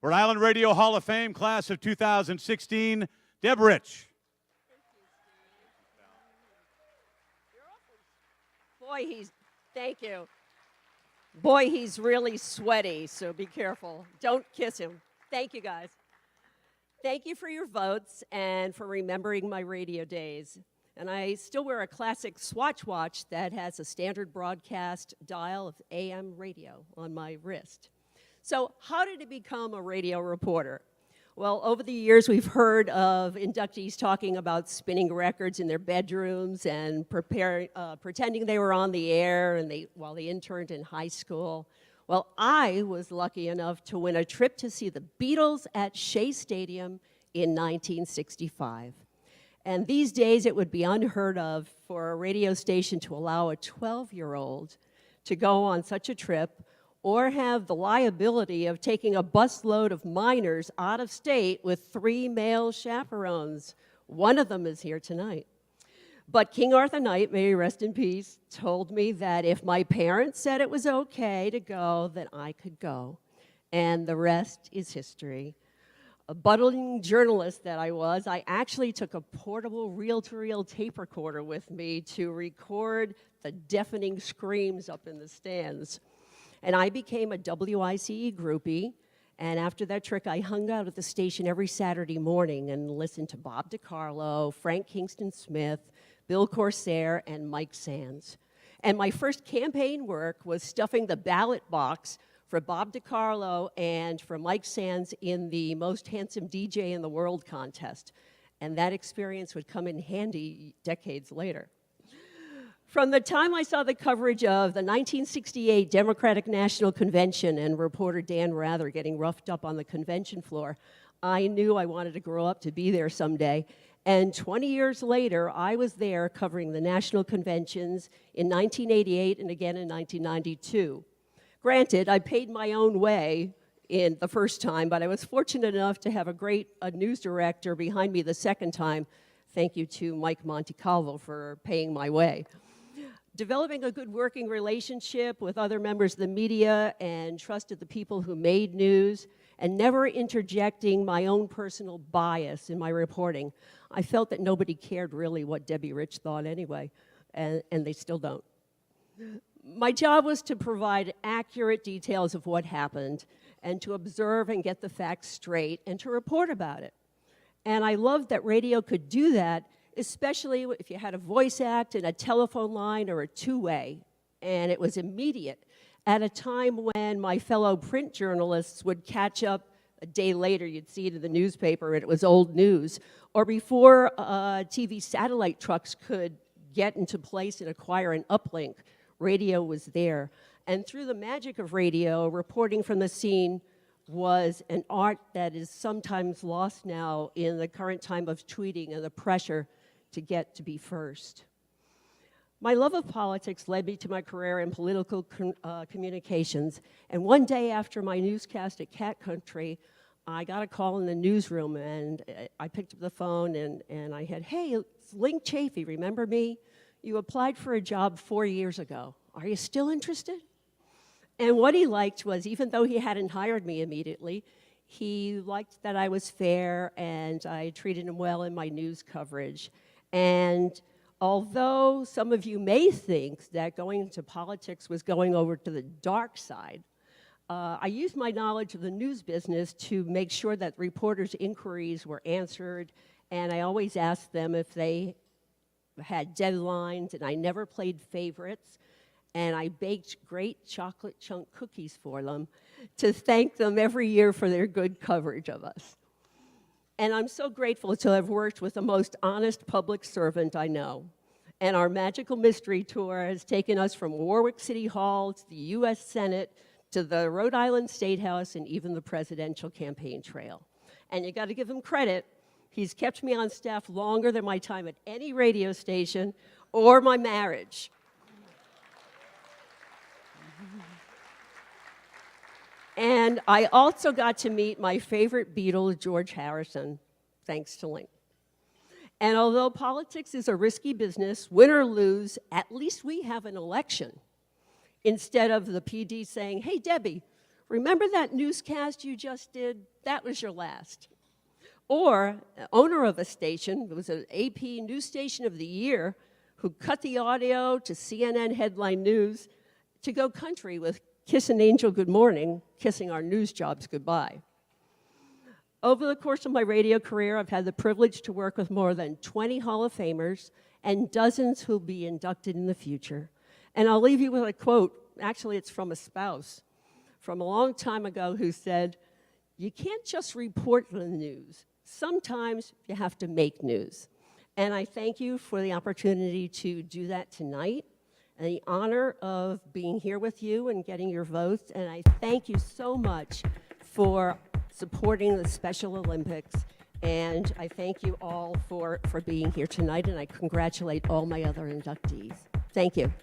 Rhode Island Radio Hall of Fame, class of 2016, Deb Rich. Boy, thank you. Boy, he's really sweaty, so be careful. Don't kiss him. Thank you, guys. Thank you for your votes and for remembering my radio days. And I still wear a classic Swatch watch that has a standard broadcast dial of AM radio on my wrist. So how did I become a radio reporter? Well, over the years, we've heard of inductees talking about spinning records in their bedrooms and pretending they were on the air while they interned in high school. Well, I was lucky enough to win a trip to see the Beatles at Shea Stadium in 1965. And these days, it would be unheard of for a radio station to allow a 12-year-old to go on such a trip or have the liability of taking a busload of minors out of state with 3 male chaperones. One of them is here tonight. But King Arthur Knight, may he rest in peace, told me that if my parents said it was okay to go, that I could go. And the rest is history. A budding journalist that I was, I actually took a portable reel-to-reel tape recorder with me to record the deafening screams up in the stands. And I became a WICE groupie, and after that trick, I hung out at the station every Saturday morning and listened to Bob DiCarlo, Frank Kingston Smith, Bill Corsair, and Mike Sands. And my first campaign work was stuffing the ballot box for Bob DiCarlo and for Mike Sands in the Most Handsome DJ in the World contest. And that experience would come in handy decades later. From the time I saw the coverage of the 1968 Democratic National Convention and reporter Dan Rather getting roughed up on the convention floor, I knew I wanted to grow up to be there someday. And 20 years later, I was there covering the national conventions in 1988 and again in 1992. Granted, I paid my own way in the first time, but I was fortunate enough to have a news director behind me the second time. Thank you to Mike Montecalvo for paying my way. Developing a good working relationship with other members of the media and trusted the people who made news and never interjecting my own personal bias in my reporting. I felt that nobody cared really what Debbie Rich thought anyway, and they still don't. My job was to provide accurate details of what happened and to observe and get the facts straight and to report about it. And I loved that radio could do that, especially if you had a voice act and a telephone line or a two-way, and it was immediate at a time when my fellow print journalists would catch up a day later. You'd see it in the newspaper and it was old news, or before TV satellite trucks could get into place and acquire an uplink, radio was there. And through the magic of radio, reporting from the scene was an art that is sometimes lost now in the current time of tweeting and the pressure to get to be first. My love of politics led me to my career in political communications, and one day after my newscast at Cat Country, I got a call in the newsroom, and I picked up the phone, and I had, "Hey, it's Link Chafee, remember me? You applied for a job 4 years ago. Are you still interested?" And what he liked was, even though he hadn't hired me immediately, he liked that I was fair and I treated him well in my news coverage. And although some of you may think that going into politics was going over to the dark side, I used my knowledge of the news business to make sure that reporters' inquiries were answered, and I always asked them if they had deadlines, and I never played favorites, and I baked great chocolate chunk cookies for them to thank them every year for their good coverage of us. And I'm so grateful to have worked with the most honest public servant I know. And our Magical Mystery Tour has taken us from Warwick City Hall to the U.S. Senate to the Rhode Island State House and even the presidential campaign trail. And you got to give him credit. He's kept me on staff longer than my time at any radio station or my marriage. And I also got to meet my favorite Beatle, George Harrison, thanks to Link. And although politics is a risky business, win or lose, at least we have an election. Instead of the PD saying, "Hey, Debbie, remember that newscast you just did? That was your last. Or owner of a station, it was an AP News Station of the Year, who cut the audio to CNN headline news to go country with Kiss an Angel Good Morning, kissing our news jobs goodbye. Over the course of my radio career, I've had the privilege to work with more than 20 Hall of Famers and dozens who'll be inducted in the future. And I'll leave you with a quote. Actually, it's from a spouse from a long time ago who said, "You can't just report the news. Sometimes you have to make news." And I thank you for the opportunity to do that tonight and the honor of being here with you and getting your votes. And I thank you so much for supporting the Special Olympics. And I thank you all for being here tonight, and I congratulate all my other inductees. Thank you.